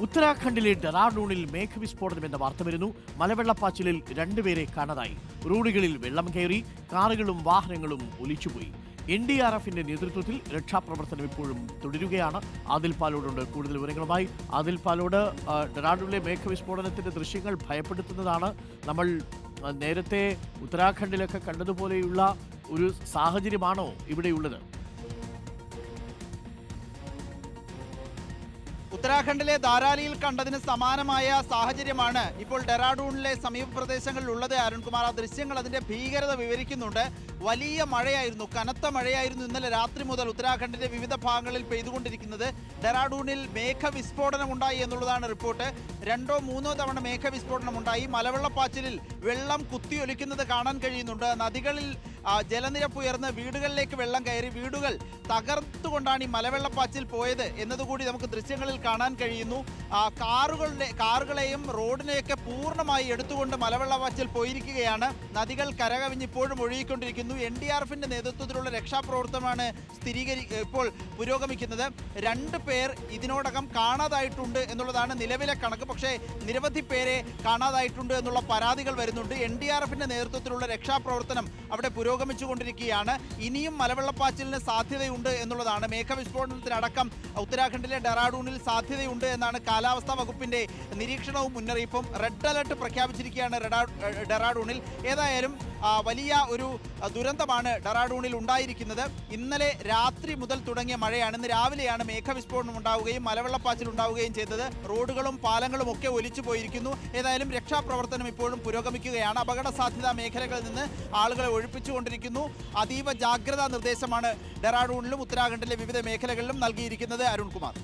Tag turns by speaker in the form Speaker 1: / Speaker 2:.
Speaker 1: ഉത്തരാഖണ്ഡിലെ ഡെറാഡൂണിൽ മേഘവിസ്ഫോടനം എന്ന വാർത്ത വരുന്നു. മലവെള്ളപ്പാച്ചിലിൽ രണ്ടുപേരെ കാണാതായി. റോഡുകളിൽ വെള്ളം കയറി, കാറുകളും വാഹനങ്ങളും ഒലിച്ചുപോയി. NDRFിന്റെ നേതൃത്വത്തിൽ രക്ഷാപ്രവർത്തനം ഇപ്പോഴും തുടരുകയാണ്. ആദിൽ പാലോടുണ്ട് കൂടുതൽ വിവരങ്ങളുമായി. ആദിൽ പാലോട്, ഡെറാഡൂണിലെ മേഘവിസ്ഫോടനത്തിന്റെ ദൃശ്യങ്ങൾ ഭയപ്പെടുത്തുന്നതാണ്. നമ്മൾ നേരത്തെ ഉത്തരാഖണ്ഡിലൊക്കെ കണ്ടതുപോലെയുള്ള ഒരു സാഹചര്യമാണോ ഇവിടെയുള്ളത്?
Speaker 2: ഉത്തരാഖണ്ഡിലെ ധാരാലിയിൽ കണ്ടതിന് സമാനമായ സാഹചര്യമാണ് ഇപ്പോൾ ഡെറാഡൂണിലെ സമീപ പ്രദേശങ്ങളിലുള്ളത്. അരുൺകുമാർ, ആ ദൃശ്യങ്ങൾ അതിന്റെ ഭീകരത വിവരിക്കുന്നുണ്ട്. വലിയ മഴയായിരുന്നു, കനത്ത മഴയായിരുന്നു ഇന്നലെ രാത്രി മുതൽ ഉത്തരാഖണ്ഡിന്റെ വിവിധ ഭാഗങ്ങളിൽ പെയ്തുകൊണ്ടിരിക്കുന്നത്. ഡെറാഡൂണിൽ മേഘവിസ്ഫോടനം ഉണ്ടായി എന്നുള്ളതാണ് റിപ്പോർട്ട്. 2-3 തവണ മേഘവിസ്ഫോടനം ഉണ്ടായി. മലവെള്ളപ്പാച്ചിലിൽ വെള്ളം കുത്തിയൊലിക്കുന്നത് കാണാൻ കഴിയുന്നുണ്ട്. നദികളിൽ ജലനിരപ്പ് ഉയർന്ന് വീടുകളിലേക്ക് വെള്ളം കയറി, വീടുകൾ തകർത്തുകൊണ്ടാണ് ഈ മലവെള്ളപ്പാച്ചിൽ പോയത് എന്നതുകൂടി നമുക്ക് ദൃശ്യങ്ങളിൽ കാണാൻ കഴിയുന്നു. കാറുകളെയും റോഡിനെയൊക്കെ പൂർണ്ണമായി എടുത്തുകൊണ്ട് മലവെള്ളപ്പാച്ചിൽ പോയിരിക്കുകയാണ്. നദികൾ കരകവിഞ്ഞ് ഇപ്പോഴും ഒഴുകിക്കൊണ്ടിരിക്കുന്നു. NDRFിന്റെ നേതൃത്വത്തിലുള്ള രക്ഷാപ്രവർത്തനമാണ് ഇപ്പോൾ പുരോഗമിക്കുന്നത്. 2 പേർ ഇതിനോടകം കാണാതായിട്ടുണ്ട് എന്നുള്ളതാണ് നിലവിലെ കണക്ക്. പക്ഷേ നിരവധി പേരെ കാണാതായിട്ടുണ്ട് എന്നുള്ള പരാതികൾ വരുന്നുണ്ട്. NDRFിന്റെ നേതൃത്വത്തിലുള്ള രക്ഷാപ്രവർത്തനം അവിടെ പുരോഗമിച്ചുകൊണ്ടിരിക്കുകയാണ്. ഇനിയും മലവെള്ളപ്പാച്ചിലിന് സാധ്യതയുണ്ട് എന്നുള്ളതാണ്. മേഘവിസ്ഫോടനത്തിനടക്കം ഉത്തരാഖണ്ഡിലെ ഡെറാഡൂണിൽ സാധ്യതയുണ്ട് എന്നാണ് കാലാവസ്ഥാ വകുപ്പിന്റെ നിരീക്ഷണവും മുന്നറിയിപ്പും. റെഡ് അലർട്ട് പ്രഖ്യാപിച്ചിരിക്കുകയാണ് ഡെറാഡൂണിൽ. ഏതായാലും വലിയ ഒരു ദുരന്തമാണ് ഡെറാഡൂണിൽ ഉണ്ടായിരിക്കുന്നത്. ഇന്നലെ രാത്രി മുതൽ തുടങ്ങിയ മഴയാണ്. ഇന്ന് രാവിലെയാണ് മേഘവിസ്ഫോടനം ഉണ്ടാവുകയും മലവെള്ളപ്പാച്ചിൽ ഉണ്ടാവുകയും ചെയ്തത്. റോഡുകളും പാലങ്ങളും ഒക്കെ ഒലിച്ചു പോയിരിക്കുന്നു. ഏതായാലും രക്ഷാപ്രവർത്തനം ഇപ്പോഴും പുരോഗമിക്കുകയാണ്. അപകട സാധ്യതാ മേഖലകളിൽ നിന്ന് ആളുകളെ ഒഴിപ്പിച്ചുകൊണ്ടിരിക്കുന്നു. അതീവ ജാഗ്രതാ നിർദ്ദേശമാണ് ഡെറാഡൂണിലും ഉത്തരാഖണ്ഡിലെ വിവിധ മേഖലകളിലും നൽകിയിരിക്കുന്നത്. അരുൺകുമാർ.